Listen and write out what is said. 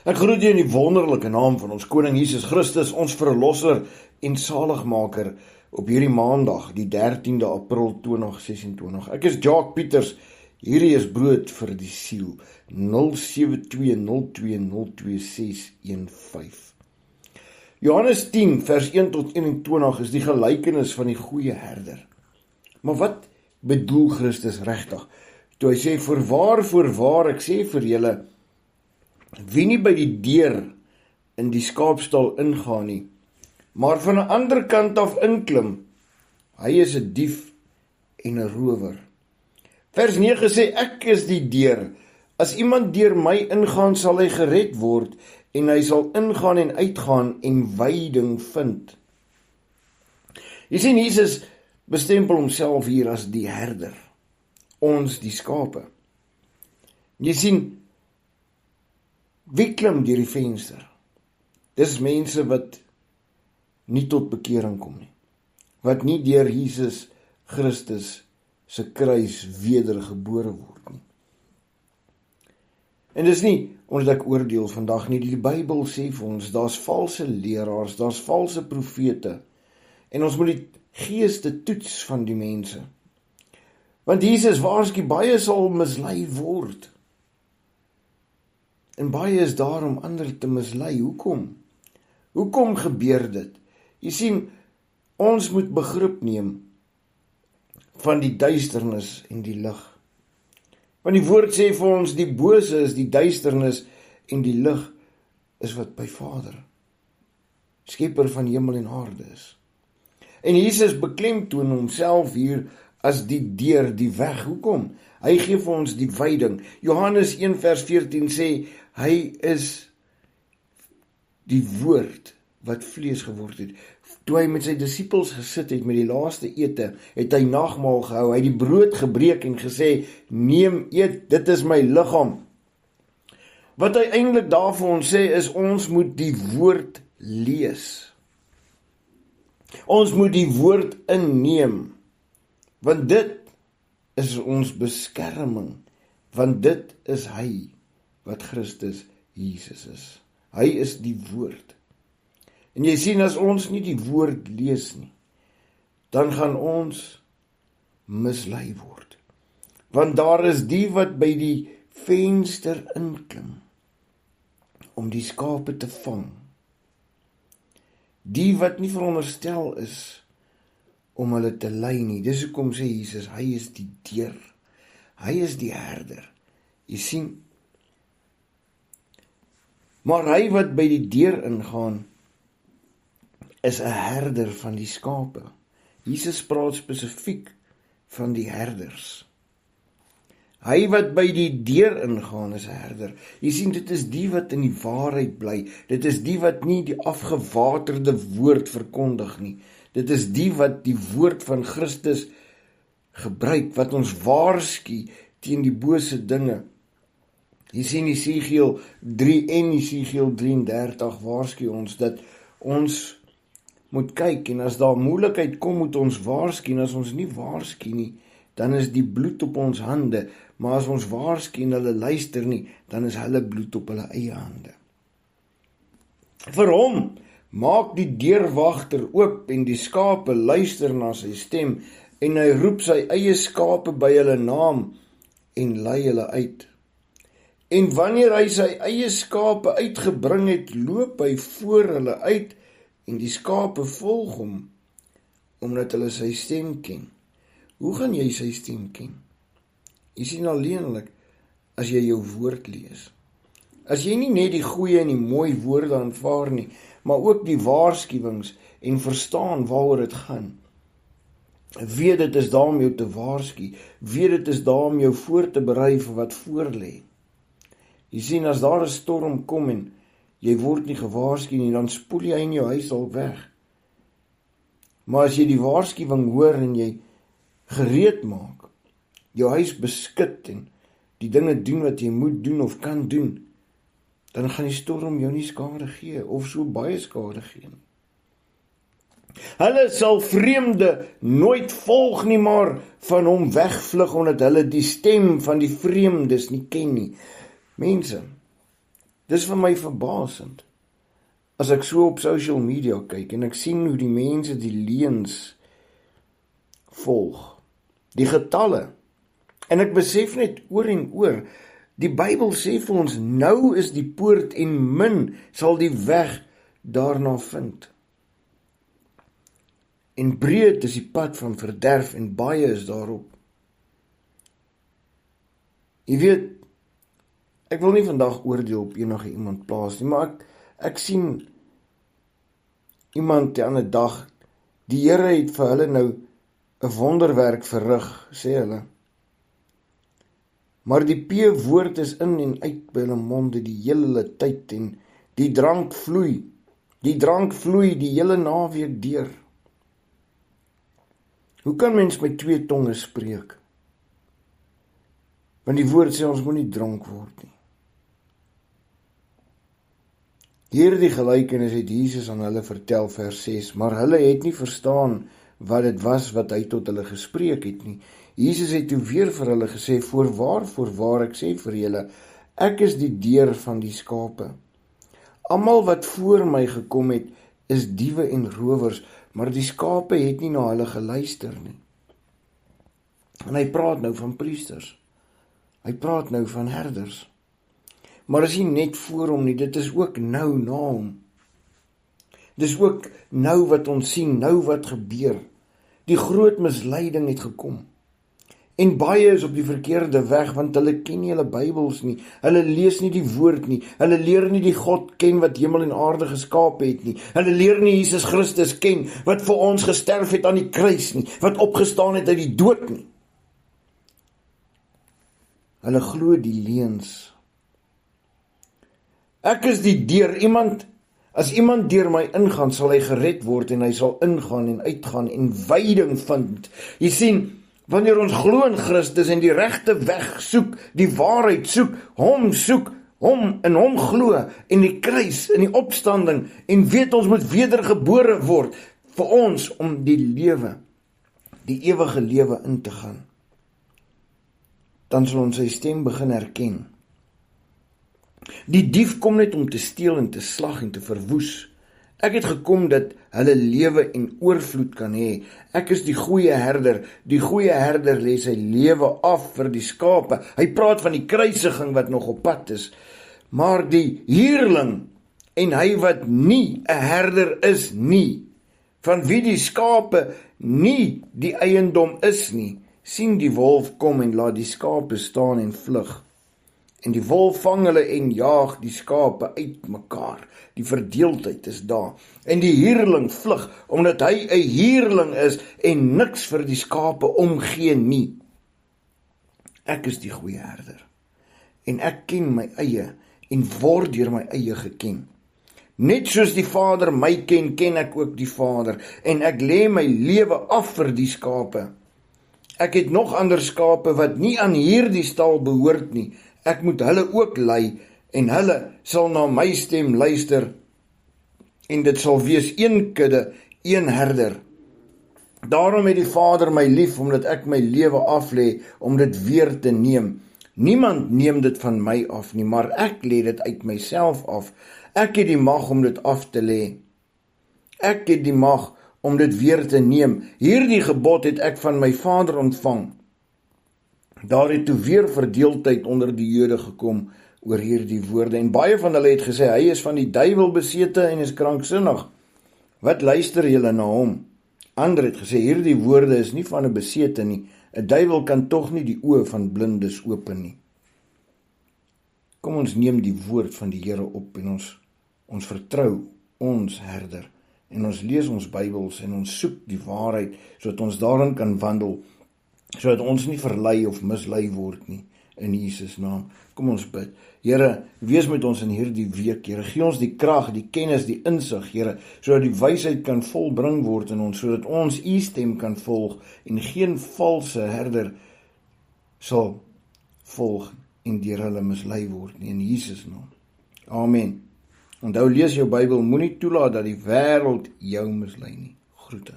Ek groet u in die wonderlike naam van ons Koning Jesus Christus, ons Verlosser en Saligmaker, op hierdie maandag, die 13de April 2026. Ek is Jacques Pieters, hierdie is Brood vir die Siel, 0720202615. Johannes 10 vers 1 tot 21 is die gelykenis van die goeie herder. Maar wat bedoel Christus regtig? Toe hy sê, voorwaar, voorwaar, ek sê vir julle, wie nie by die deur in die skaapstal ingaan nie, maar van 'n ander kant af inklim, hy is 'n dief en 'n rower. Vers 9 sê, ek is die deur. As iemand deur my ingaan, sal hy gered word, en hy sal ingaan en uitgaan en veiding vind. Jy sien, Jesus bestempel homself hier as die herder, ons die skape. Jy sien, wie klim deur die venster? Dis mense wat nie tot bekering kom nie, wat nie deur Jesus Christus se kruis wedergebore word nie. En dis nie omdat ek oordeel vandag nie, die Bybel sê vir ons, daar's valse leraars, daar's valse profete, en ons moet die geeste toets van die mense. Want Jesus waarsku, baie sal mislei word. En baie is daar om ander te mislei. Hoekom? Hoekom gebeur dit? Jy sien, ons moet begrip neem van die duisternis en die lig. Want die woord sê vir ons, die bose is die duisternis en die lig is wat by Vader, skepper van hemel en aarde is. En Jesus beklemtoon homself hier as die deur, die weg. Hoekom? Hy gee vir ons die veiding. Johannes 1 vers 14 sê, hy is die woord wat vlees geword het. Toe hy met sy disippels gesit het met die laaste ete, het hy nagmaal gehou, hy het die brood gebreek en gesê, neem, eet, dit is my liggaam. Wat hy eintlik daar vir ons sê is, ons moet die woord lees. Ons moet die woord inneem, want dit is ons beskerming, want dit is hy wat Christus Jesus is. Hy is die woord. En jy sien, as ons nie die woord lees nie, dan gaan ons mislei word. Want daar is die wat by die venster inklim, om die skape te vang. Die wat nie veronderstel is, om hulle te lei nie. Dis hoekom sê Jesus, hy is die deur. Hy is die herder. Jy sien, maar hy wat by die deur ingaan, is 'n herder van die skape. Jesus praat spesifiek van die herders. Hy wat by die deur ingaan is 'n herder. Jy sien, dit is die wat in die waarheid bly. Dit is die wat nie die afgewaterde woord verkondig nie. Dit is die wat die woord van Christus gebruik, wat ons waarsku teen die bose dinge. Jy sien, Jesegiel 3 en Jesegiel 33 waarsku ons dat ons moet kyk, en as daar moeilikheid kom, moet ons waarsku, en as ons nie waarsku nie, dan is die bloed op ons hande, maar as ons waarsku en hulle luister nie, dan is hulle bloed op hulle eie hande. Vir hom maak die deurwagter oop, en die skape luister na sy stem, en hy roep sy eie skape by hulle naam, en lei hulle uit. En wanneer hy sy eie skape uitgebring het, loop hy voor hulle uit, en die skape volg hom, omdat hulle sy stem ken. Hoe gaan jy sy stem ken? Jy sien, alleenlik, as jy jou woord lees. As jy nie net die goeie en die mooi woorde aanvaar nie, maar ook die waarskuwings en verstaan waaroor dit gaan. Weet dit is daar om jou te waarsku, weet dit is daar om jou voor te berei vir wat voorlê. Jy sien, as daar 'n storm kom en jy word nie gewaarsku nie, dan spoel jy in jou huis al weg. Maar as jy die waarskuwing hoor en jy gereed maak, jou huis beskut en die dinge doen wat jy moet doen of kan doen, dan gaan die storm jou nie skade gee, of so baie skade gee nie. Hulle sal vreemde nooit volg nie, maar van hom wegvlug, omdat hulle die stem van die vreemdes nie ken nie. Mense, Dis vir my verbasend. As ek so op social media kyk en ek sien hoe die mense die leuns volg, die getalle, en ek besef net oor en oor, die Bybel sê vir ons, nou is die poort en min sal die weg daarna vind. En breed is die pad van verderf en baie is daarop. Jy weet, ek wil nie vandag oordeel op enige iemand plaas nie, maar ek sien iemand die ander dag, die Here het vir hulle nou 'n wonderwerk verrig, sê hulle. Maar die P-woord is in en uit by hulle monde die hele tyd en die drank vloei die hele naweek deur. Hoe kan mens met 2 tonge spreek? Want die woord sê ons moet nie dronk word nie. Hierdie gelykenis het Jesus aan hulle vertel, vers 6, maar hulle het nie verstaan wat dit was wat hy tot hulle gespreek het nie. Jesus het toe weer vir hulle gesê, voorwaar, ek sê vir julle, ek is die deur van die skape. Almal wat voor my gekom het, is diewe en rowers, maar die skape het nie na hulle geluister nie. En hy praat nou van priesters. Hy praat nou van herders. Maar is nie net voor hom nie, dit is ook nou na hom. Dis ook nou wat ons sien, nou wat gebeur. Die groot misleiding het gekom. En baie is op die verkeerde weg, want hulle ken nie hulle Bybels nie, hulle lees nie die woord nie, hulle leer nie die God ken wat hemel en aarde geskaap het nie, hulle leer nie Jesus Christus ken, wat vir ons gesterf het aan die kruis nie, wat opgestaan het uit die dood nie. Hulle glo die leuns. Ek is die deur, as iemand deur my ingaan, sal hy gered word en hy sal ingaan en uitgaan en veiding vind. Jy sien, wanneer ons glo in Christus en die regte weg soek, die waarheid soek, hom in hom glo, en die kruis, en die opstanding, en weet ons moet wedergebore word, vir ons om die lewe, die ewige lewe in te gaan. Dan sal ons sy stem begin herken. Die dief kom net om te steel en te slag en te verwoes. Ek het gekom dat hulle lewe en oorvloed kan hê. Ek is die goeie herder. Die goeie herder lê sy lewe af vir die skape. Hy praat van die kruisiging wat nog op pad is. Maar die huurling en hy wat nie 'n herder is nie, van wie die skape nie die eiendom is nie, sien die wolf kom en laat die skape staan en vlug. En die wolf vang hulle en jaag die skape uit mekaar. Die verdeeldheid is daar. En die huurling vlug, omdat hy 'n huurling is en niks vir die skape omgee nie. Ek is die goeie herder. En ek ken my eie en word deur my eie geken. Net soos die Vader my ken, ken ek ook die Vader. En ek lê my lewe af vir die skape. Ek het nog ander skape wat nie aan hierdie stal behoort nie. Ek moet hulle ook lei, en hulle sal na my stem luister, en dit sal wees een kudde, een herder. Daarom het die Vader my lief, omdat ek my lewe aflê, om dit weer te neem. Niemand neem dit van my af nie, maar ek lê dit uit myself af. Ek het die mag om dit af te lê. Ek het die mag om dit weer te neem. Hierdie gebod het ek van my Vader ontvang. Daar het toe weer verdeeldheid onder die Jode gekom oor hierdie woorde, en baie van hulle het gesê, hy is van die duiwel besete en is kranksinnig. Wat luister julle na hom? Ander het gesê, hierdie woorde is nie van 'n besete nie, 'n duiwel kan tog nie die oë van blindes open nie. Kom ons neem die woord van die Here op en ons vertrou ons herder, en ons lees ons Bybels en ons soek die waarheid, sodat ons daarin kan wandel, sodat ons nie verlei of mislei word nie, in Jesus naam. Kom ons bid. Here, wees met ons in hierdie week, Here. Gee ons die krag, die kennis, die insig, Here, sodat die wysheid kan volbring word in ons, sodat ons U stem kan volg en geen valse herder sal volg en deur hulle mislei word nie, in Jesus naam. Amen. Onthou, lees jou Bybel, moenie toelaat dat die wêreld jou mislei nie. Groete.